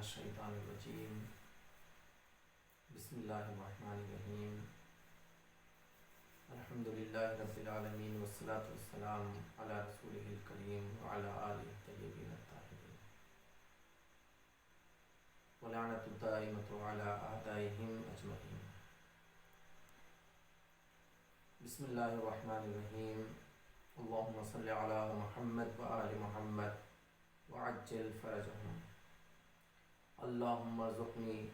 الشیطان الرجیم بسم اللہ الرحمن الرحیم الحمدللہ رب العالمین والصلاة والسلام علی رسولہ الکریم وعلی آلہ الطیبین الطاہرین ولعنۃ الدائمۃ علی اعدائہم اجمعین۔ بسم اللہ الرحمن الرحیم اللہم صلی علی محمد وآل محمد وعجل فرجہم۔ اللہم ارزقنی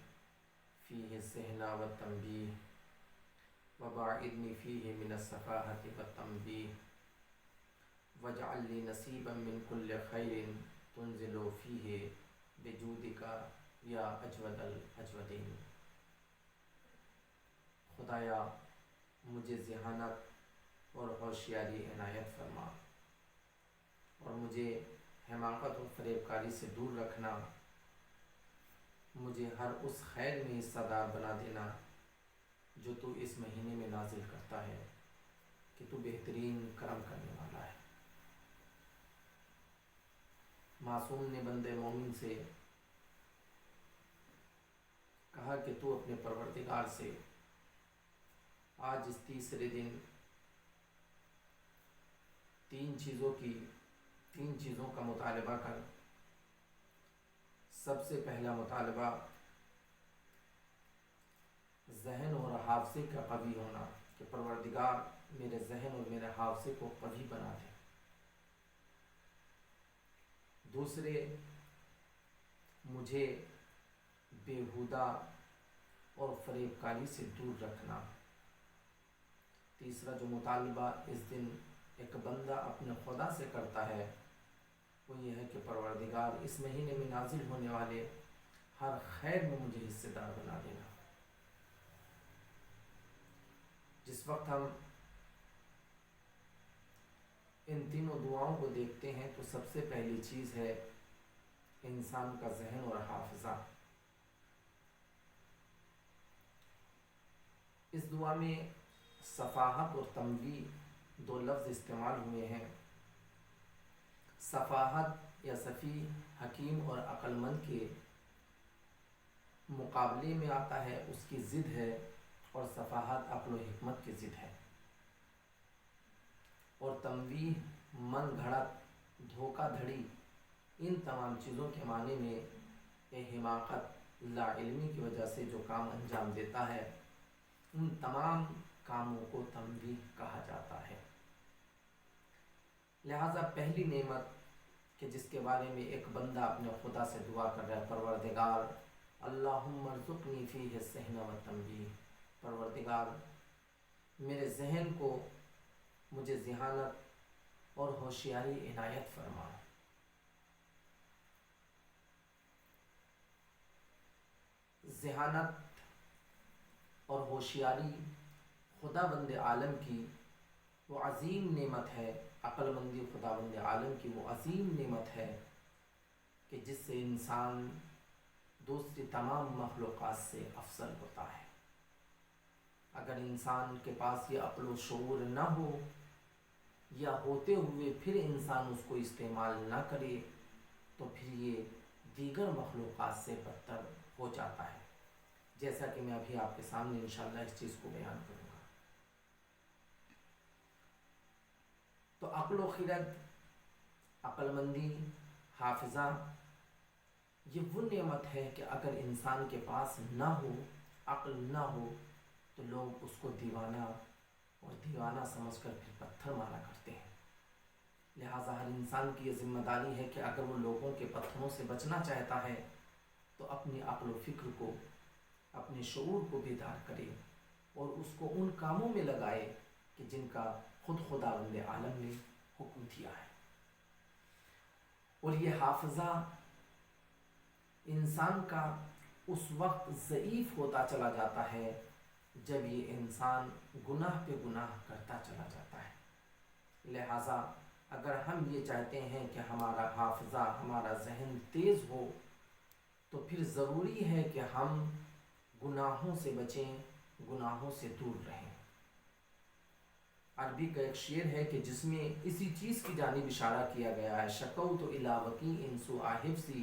فیہ الذہن والتنبیہ وباعدنی فیہ من السفاہۃ والتنبیہ واجعل لی نصیبا من کل خیر تنزل فیہ بجودک یا اجود الاجودین۔ خدایا مجھے ذہانت اور ہوشیاری عنایت فرما اور مجھے حماقت و فریب کاری سے دور رکھنا، مجھے ہر اس خیر میں حصہ دار بنا دینا جو تو اس مہینے میں نازل کرتا ہے کہ تو بہترین کرم کرنے والا ہے۔ معصوم نے بندے مومن سے کہا کہ تو اپنے پروردگار سے آج اس تیسرے دن تین چیزوں کا مطالبہ کر۔ سب سے پہلا مطالبہ ذہن اور حافظے کا قوی ہونا، کہ پروردگار میرے ذہن اور میرے حافظے کو قوی بنا دے۔ دوسرے، مجھے بیہودہ اور فریب کاری سے دور رکھنا۔ تیسرا جو مطالبہ اس دن ایک بندہ اپنے خدا سے کرتا ہے وہ یہ ہے کہ پروردگار اس مہینے میں نازل ہونے والے ہر خیر میں مجھے حصے دار بنا دینا۔ جس وقت ہم ان تینوں دعاؤں کو دیکھتے ہیں تو سب سے پہلی چیز ہے انسان کا ذہن اور حافظہ۔ اس دعا میں صفاحت اور تنبیہ دو لفظ استعمال ہوئے ہیں۔ صفاحت یا صفی حکیم اور عقل مند کے مقابلے میں آتا ہے، اس کی ضد ہے، اور صفاحت عقل و حکمت کی ضد ہے۔ اور تنبیہ من گھڑت، دھوکہ دھڑی، ان تمام چیزوں کے معنی میں حماقت، لا علمی کی وجہ سے جو کام انجام دیتا ہے ان تمام کاموں کو تنبیہ کہا جاتا ہے۔ لہذا پہلی نعمت کہ جس کے بارے میں ایک بندہ اپنے خدا سے دعا کر رہا ہے، پروردگار اللہم ارزقنی فیہ الذہن والتنبیہ، پروردگار میرے ذہن کو مجھے ذہانت اور ہوشیاری عنایت فرما۔ ذہانت اور ہوشیاری خدا بند عالم کی وہ عظیم نعمت ہے، عقل مندی خدا بند عالم کی وہ عظیم نعمت ہے کہ جس سے انسان دوسری تمام مخلوقات سے افضل ہوتا ہے۔ اگر انسان کے پاس یہ عقل و شعور نہ ہو یا ہوتے ہوئے پھر انسان اس کو استعمال نہ کرے تو پھر یہ دیگر مخلوقات سے بدتر ہو جاتا ہے، جیسا کہ میں ابھی آپ کے سامنے انشاءاللہ اس چیز کو بیان کروں گا۔ تو عقل و خرد، عقل مندی، حافظہ، یہ وہ نعمت ہے کہ اگر انسان کے پاس نہ ہو، عقل نہ ہو، تو لوگ اس کو دیوانہ سمجھ کر پھر پتھر مارا کرتے ہیں۔ لہٰذا ہر انسان کی یہ ذمہ داری ہے کہ اگر وہ لوگوں کے پتھروں سے بچنا چاہتا ہے تو اپنی عقل و فکر کو، اپنے شعور کو بیدار کرے اور اس کو ان کاموں میں لگائے کہ جن کا خود خداوند عالم نے حکم دیا ہے۔ اور یہ حافظہ انسان کا اس وقت ضعیف ہوتا چلا جاتا ہے جب یہ انسان گناہ پہ گناہ کرتا چلا جاتا ہے۔ لہٰذا اگر ہم یہ چاہتے ہیں کہ ہمارا حافظہ، ہمارا ذہن تیز ہو تو پھر ضروری ہے کہ ہم گناہوں سے بچیں، گناہوں سے دور رہیں۔ عربی کا ایک شعر ہے کہ جس میں اسی چیز کی جانب اشارہ کیا گیا ہے، شکوت الی وکیع سوء حفظی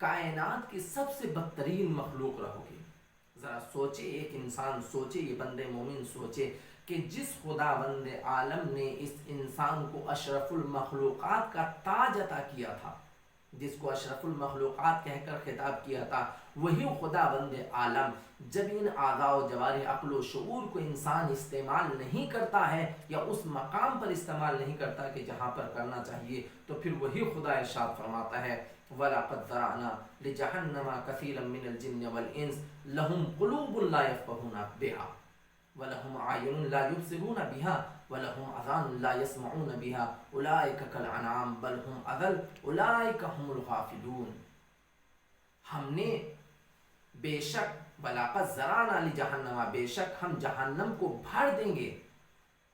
کائنات کی سب سے بدترین مخلوق رہو گے۔ ذرا سوچے، ایک انسان سوچے، یہ بندے مومن سوچے کہ جس خدا بند عالم نے اس انسان کو اشرف المخلوقات کا تاج عطا کیا تھا، جس کو اشرف المخلوقات کہہ کر خطاب کیا تھا، وہی خدا بند عالم جب ان اعضاء و جوارح عقل و شعور کو انسان استعمال نہیں کرتا ہے یا اس مقام پر استعمال نہیں کرتا کہ جہاں پر کرنا چاہیے، تو پھر وہی خدا ارشاد فرماتا ہے وَلَقَدْ ذَرَأْنَا لِجَهَنَّمَ كَثِيرًا مِّنَ الْجِنِّ وَالْإِنسِ لَهُمْ قُلُوبٌ لَّا يَفْقَهُونَ بِهَا وَلَهُمْ أَعْيُنٌ لَّا يُبْصِرُونَ بِهَا وَلَهُمْ آذَانٌ لَّا يَسْمَعُونَ بِهَا أُولَٰئِكَ كَالْأَنْعَامِ بَلْ هُمْ أَضَلُّ أُولَٰئِكَ هُمُ الْغَافِلُونَ۔ ہم نے بے شک وَلَقَدْ ذَرَأْنَا لِجَهَنَّمَ، بے شک ہم جہنم کو بھر دیں گے،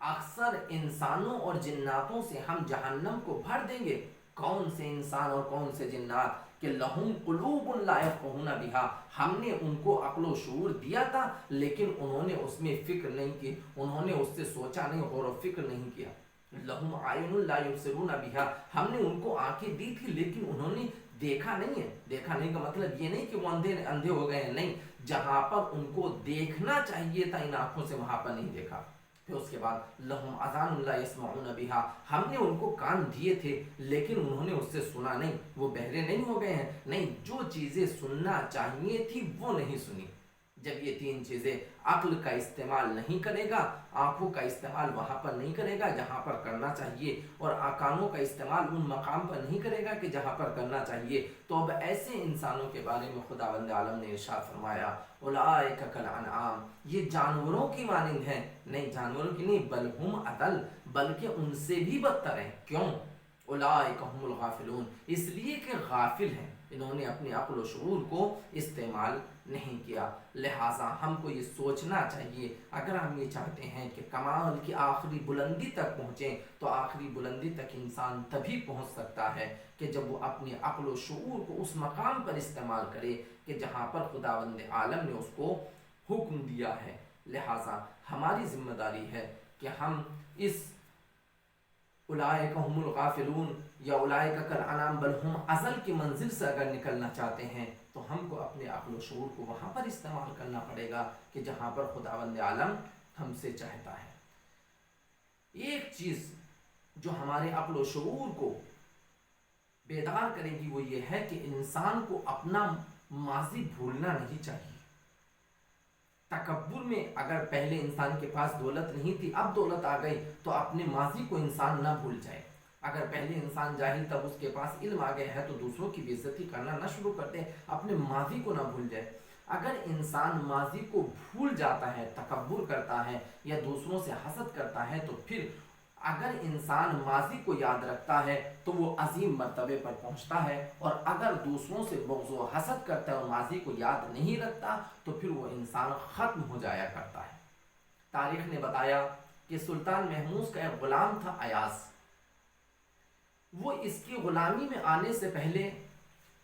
اکثر انسانوں اور جناتوں سے ہم جہنم کو بھر دیں گے۔ کون سے انسان اور کون سے جنات؟ کہ لہم قلوب لا یفقہون بہا، ہم نے ان کو عقل و شعور دیا تھا لیکن انہوں نے اس میں فکر نہیں کی، انہوں نے اس سے سوچا نہیں، غور و فکر نہیں کیا۔ لہم اعین لا یبصرون بہا، ہم نے ان کو آنکھیں دی تھی لیکن انہوں نے دیکھا نہیں ہے۔ دیکھا نہیں کا مطلب یہ نہیں کہ وہ اندھے ہو گئے ہیں، نہیں، جہاں پر ان کو دیکھنا چاہیے تھا ان آنکھوں سے وہاں پر نہیں دیکھا۔ پھر اس کے بعد لہم اذان لا یسمعون بہا، ہم نے ان کو کان دیے تھے لیکن انہوں نے اس سے سنا نہیں، وہ بہرے نہیں ہو گئے ہیں، نہیں، جو چیزیں سننا چاہیے تھی وہ نہیں سنی۔ جب یہ تین چیزیں عقل کا استعمال نہیں کرے گا، آنکھوں کا استعمال وہاں پر نہیں کرے گا جہاں پر کرنا چاہیے، اور کانوں کا استعمال ان مقام پر نہیں کرے گا کہ جہاں پر کرنا چاہیے، تو اب ایسے انسانوں کے بارے میں خداوند عالم نے ارشاد فرمایا اولئک کالانعام، یہ جانوروں کی مانند ہیں، نہیں، جانوروں کی نہیں، بل ہم اضل، بلکہ ان سے بھی بدتر ہیں۔ کیوں؟ اولئک هم الغافلون، اس لیے کہ غافل ہیں، انہوں نے اپنی عقل و شعور کو استعمال نہیں کیا۔ لہٰذا ہم کو یہ سوچنا چاہیے، اگر ہم یہ چاہتے ہیں کہ کمال کی آخری بلندی تک پہنچیں تو آخری بلندی تک انسان تبھی پہنچ سکتا ہے کہ جب وہ اپنی عقل و شعور کو اس مقام پر استعمال کرے کہ جہاں پر خداوند عالم نے اس کو حکم دیا ہے۔ لہٰذا ہماری ذمہ داری ہے کہ ہم اس اولئک هم الغافلون یا اولئک کالانعام بل هم اضل کی منزل سے اگر نکلنا چاہتے ہیں تو ہم کو اپنے عقل و شعور کو وہاں پر استعمال کرنا پڑے گا کہ جہاں پر خداوند عالم ہم سے چاہتا ہے۔ ایک چیز جو ہمارے عقل و شعور کو بیدار کرے گی وہ یہ ہے کہ انسان کو اپنا ماضی بھولنا نہیں چاہیے۔ تکبر میں اگر پہلے انسان کے پاس دولت نہیں تھی، اب دولت آ گئی تو اپنے ماضی کو انسان نہ بھول جائے۔ اگر پہلے انسان جاہل تب اس کے پاس علم آ گیا ہے تو دوسروں کی بے عزتی کرنا نہ شروع کر دے، اپنے ماضی کو نہ بھول جائے۔ اگر انسان ماضی کو بھول جاتا ہے، تکبر کرتا ہے یا دوسروں سے حسد کرتا ہے، تو پھر اگر انسان ماضی کو یاد رکھتا ہے تو وہ عظیم مرتبے پر پہنچتا ہے، اور اگر دوسروں سے بغض و حسد کرتا ہے اور ماضی کو یاد نہیں رکھتا تو پھر وہ انسان ختم ہو جایا کرتا ہے۔ تاریخ نے بتایا کہ سلطان محمود کا ایک غلام تھا ایاز، وہ اس کی غلامی میں آنے سے پہلے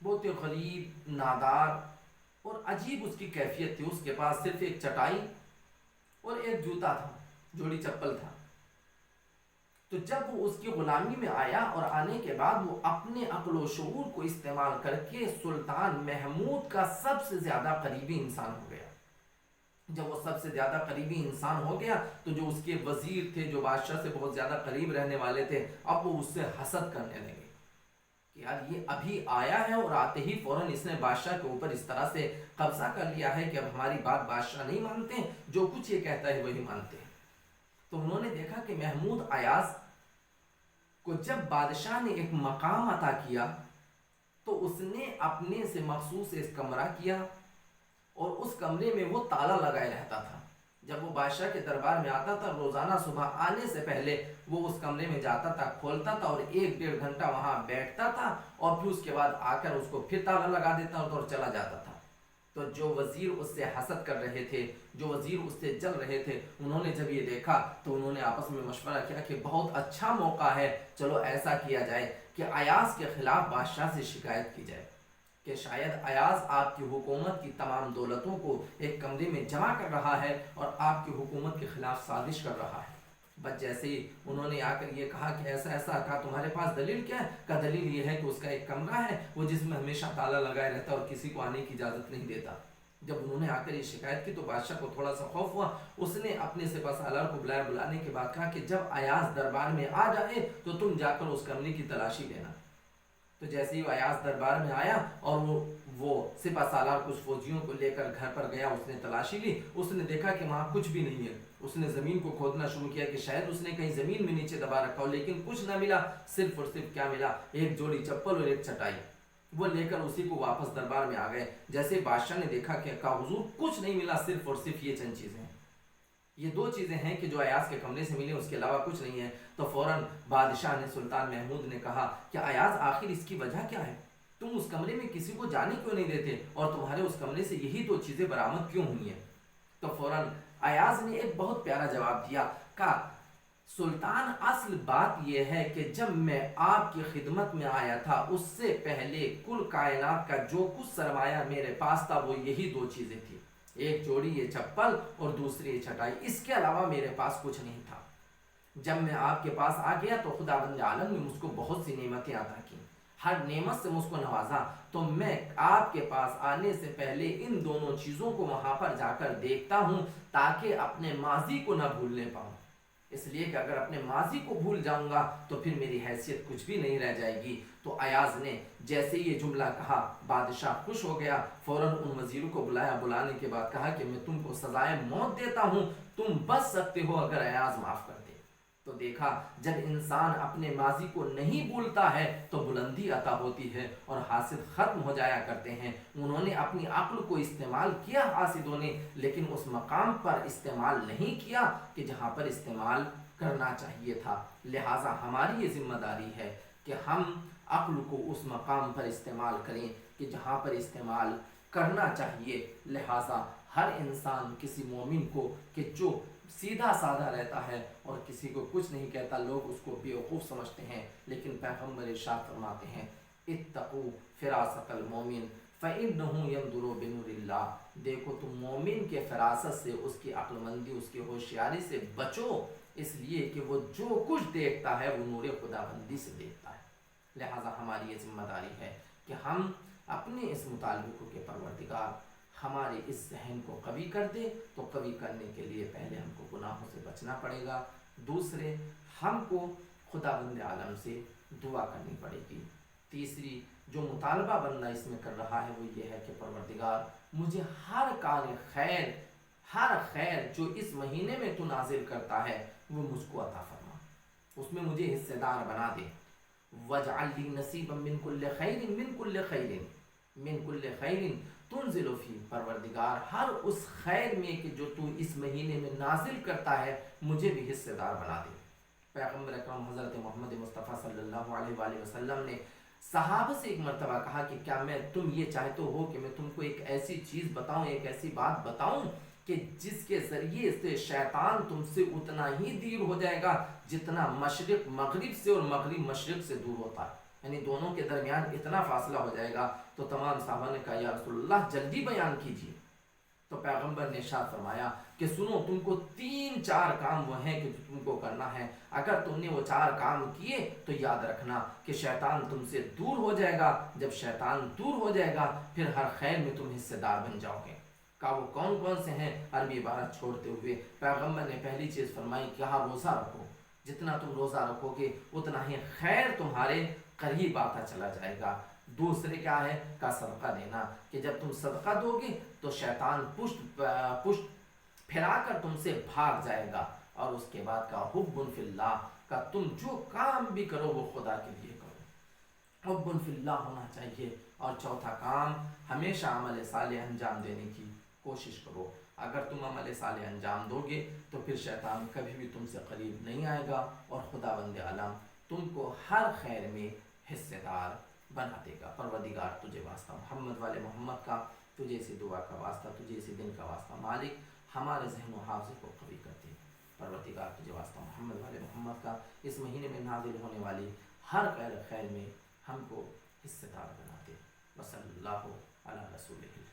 بہت غریب، نادار اور عجیب اس کی کیفیت تھی۔ اس کے پاس صرف ایک چٹائی اور ایک جوتا تھا، جوڑی چپل تھا۔ تو جب وہ اس کی غلامی میں آیا اور آنے کے بعد وہ اپنے عقل و شعور کو استعمال کر کے سلطان محمود کا سب سے زیادہ قریبی انسان ہو گیا۔ جب وہ سب سے زیادہ قریبی انسان ہو گیا تو جو اس کے وزیر تھے، جو بادشاہ سے بہت زیادہ قریب رہنے والے تھے، اب وہ اس سے حسد کرنے لگے کہ یار یہ ابھی آیا ہے اور آتے ہی فوراً اس نے بادشاہ کے اوپر اس طرح سے قبضہ کر لیا ہے کہ اب ہماری بات بادشاہ نہیں مانتے، جو کچھ یہ کہتا ہے وہی مانتے ہیں۔ تو انہوں نے دیکھا کہ محمود ایاز کو جب بادشاہ نے ایک مقام عطا کیا تو اس نے اپنے سے مخصوص ایک کمرہ کیا اور اس کمرے میں وہ تالا لگائے رہتا تھا۔ جب وہ بادشاہ کے دربار میں آتا تھا روزانہ صبح آنے سے پہلے وہ اس کمرے میں جاتا تھا، کھولتا تھا اور 1-1.5 گھنٹہ وہاں بیٹھتا تھا، اور پھر اس کے بعد آ کر اس کو پھر تالا لگا دیتا اور چلا جاتا تھا۔ تو جو وزیر اس سے حسد کر رہے تھے، جو وزیر اس سے جل رہے تھے، انہوں نے جب یہ دیکھا تو انہوں نے آپس میں مشورہ کیا کہ بہت اچھا موقع ہے، چلو ایسا کیا جائے کہ ایاز کے خلاف بادشاہ سے شکایت کی جائے کہ شاید ایاز آپ کی حکومت کی تمام دولتوں کو ایک کمرے میں جمع کر رہا ہے اور آپ کی حکومت کے خلاف سازش کر رہا ہے۔ بس جیسے ہی انہوں نے آ کر یہ کہا کہ ایسا ایسا، کہا تمہارے پاس دلیل کیا ہے؟ کہا دلیل یہ ہے کہ اس کا ایک کمرہ ہے وہ جس میں ہمیشہ تالا لگائے رہتا ہے اور کسی کو آنے کی اجازت نہیں دیتا۔ جب انہوں نے آ کر یہ شکایت کی تو بادشاہ کو تھوڑا سا خوف ہوا، اس نے اپنے سپہ سالار کو بلایا، بلانے کے بعد کہا کہ جب ایاز دربار میں آ جائے تو تم جا کر اس کمرے کی تلاشی لینا۔ تو جیسے ہی وہ ایاز دربار میں آیا اور وہ سپہ سالار کچھ فوجیوں کو لے کر گھر پر گیا، اس نے تلاشی لی، اس نے دیکھا کہ وہاں کچھ بھی نہیں ہے۔ اس نے زمین کو کھودنا شروع کیا کہ شاید اس نے کہیں زمین میں نیچے دبا رکھا ہو، لیکن کچھ نہ ملا، صرف اور صرف کیا ملا؟ ایک جوڑی چپل اور ایک چٹائی۔ وہ لے کر اسی کو واپس دربار میں آ گئے۔ جیسے بادشاہ نے دیکھا کہ کہا حضور کچھ نہیں ملا، صرف اور صرف یہ چند چیزیں ہیں، یہ دو چیزیں ہیں کہ جو ایاز کے کمرے سے ملی، اس کے علاوہ کچھ نہیں ہے۔ تو فوراً بادشاہ نے، سلطان محمود نے کہا کہ ایاز آخر اس کی وجہ کیا ہے؟ تم اس کمرے میں کسی کو جانے کیوں نہیں دیتے اور تمہارے اس کمرے سے یہی دو چیزیں برآمد کیوں ہوئی ہیں؟ تو فوراً ایاز نے ایک بہت پیارا جواب دیا، کہا سلطان اصل بات یہ ہے کہ جب میں آپ کی خدمت میں آیا تھا اس سے پہلے کل کائنات کا جو کچھ سرمایہ میرے پاس تھا وہ یہی دو چیزیں تھیں، ایک جوڑی یہ چپل اور دوسری یہ چٹائی، اس کے علاوہ میرے پاس کچھ نہیں تھا۔ جب میں آپ کے پاس آ گیا تو خداوند عالم نے مجھ کو بہت سی نعمتیں عطا کی، ہر نعمت سے مجھ کو نوازا، تو میں آپ کے پاس آنے سے پہلے ان دونوں چیزوں کو وہاں پر جا کر دیکھتا ہوں تاکہ اپنے ماضی کو نہ بھولنے پاؤں، اس لیے کہ اگر اپنے ماضی کو بھول جاؤں گا تو پھر میری حیثیت کچھ بھی نہیں رہ جائے گی۔ تو ایاز نے جیسے یہ جملہ کہا بادشاہ خوش ہو گیا، فوراً ان وزیروں کو بلایا، بلانے کے بعد کہا کہ میں تم کو سزائے موت دیتا ہوں، تم بچ سکتے ہو اگر ایاز معاف کر دے۔ تو دیکھا جب انسان اپنے ماضی کو نہیں بھولتا ہے تو بلندی عطا ہوتی ہے اور حاسد ختم ہو جایا کرتے ہیں۔ انہوں نے اپنی عقل کو استعمال کیا حاسدوں نے، لیکن اس مقام پر استعمال نہیں کیا کہ جہاں پر استعمال کرنا چاہیے تھا۔ لہٰذا ہماری یہ ذمہ داری ہے کہ ہم عقل کو اس مقام پر استعمال کریں کہ جہاں پر استعمال کرنا چاہیے۔ لہٰذا ہر انسان کسی مومن کو کہ جو سیدھا سادہ رہتا ہے اور کسی کو کچھ نہیں کہتا، لوگ اس کو بیوقوف سمجھتے ہیں، لیکن پیغمبر ارشاد فرماتے ہیں اتقوا فراست المومن فإنہ ینظر بنور اللہ، دیکھو تم مومن کے فراست سے، اس کی عقل مندی، اس کی ہوشیاری سے بچو، اس لیے کہ وہ جو کچھ دیکھتا ہے وہ نور خداوندی سے دیکھتا ہے۔ لہٰذا ہماری یہ ذمہ داری ہے کہ ہم اپنے اس مطالبے کو کہ پروردگار ہمارے اس ذہن کو قوی کر دے، تو قوی کرنے کے لیے پہلے ہم کو گناہوں سے بچنا پڑے گا، دوسرے ہم کو خداوند عالم سے دعا کرنی پڑے گی، تیسری جو مطالبہ بندہ اس میں کر رہا ہے وہ یہ ہے کہ پروردگار مجھے ہر کار خیر، ہر خیر جو اس مہینے میں تو نازل کرتا ہے وہ مجھ کو عطا فرما، اس میں مجھے حصے دار بنا دے۔ وَاجْعَلْ لِي نَصِيبًا مِّن كُلِّ خَيْرٍ مِّن كُلِّ خَيْرٍ مِّن كُلِّ خَيْرٍ تُنزِلُ فِيهِ، پروردگار ہر اس خیر میں کہ جو تو اس مہینے میں نازل کرتا ہے مجھے بھی حصے دار بنا دے۔ پیغمبر اکرم حضرت محمد مصطفیٰ صلی اللہ علیہ وآلہ وسلم نے صحابہ سے ایک مرتبہ کہا کہ کیا میں تم یہ چاہتے ہو کہ میں تم کو ایک ایسی چیز بتاؤں، ایک ایسی بات بتاؤں کہ جس کے ذریعے سے شیطان تم سے اتنا ہی دور ہو جائے گا جتنا مشرق مغرب سے اور مغرب مشرق سے دور ہوتا ہے، یعنی دونوں کے درمیان اتنا فاصلہ ہو جائے گا۔ تو تمام صحابہ نے کہا یا رسول اللہ جلدی بیان کیجیے۔ تو پیغمبر نے ارشاد فرمایا کہ سنو، تم کو 3-4 کام وہ ہیں کہ جو تم کو کرنا ہے، اگر تم نے وہ 4 کام کیے تو یاد رکھنا کہ شیطان تم سے دور ہو جائے گا، جب شیطان دور ہو جائے گا پھر ہر خیر میں تم حصے دار بن جاؤ گے۔ کہا وہ کون کون سے ہیں؟ عربی عبارت چھوڑتے ہوئے پیغمبر نے پہلی چیز فرمائی کہ ہاں روزہ رکھو، جتنا تم روزہ رکھو گے اتنا ہی خیر تمہارے قریب آتا چلا جائے گا۔ دوسرے کیا ہے؟ کا صدقہ دینا، کہ جب تم صدقہ دو گے تو شیطان پشت پھیلا کر تم سے بھاگ جائے گا۔ اور اس کے بعد کا حب فی اللہ، کا تم جو کام بھی کرو وہ خدا کے لیے کرو، حب فی اللہ ہونا چاہیے۔ اور چوتھا کام، ہمیشہ عمل صالح انجام دینے کی کوشش کرو، اگر تم عمل صالح انجام دو گے تو پھر شیطان کبھی بھی تم سے قریب نہیں آئے گا اور خداوند عالم تم کو ہر خیر میں حصے دار بنا دے گا۔ پروردگار تجھے واسطہ محمد والے محمد کا، تجھے اسی دعا کا واسطہ، تجھے اسی دن کا واسطہ مالک ہمارے ذہن و حافظ کو قوی کر دے۔ پروردگار تجھے واسطہ محمد والے محمد کا، اس مہینے میں نازل ہونے والی ہر خیر میں ہم کو حصے دار بنا دے۔ وصلی اللہ علی رسول اللہ۔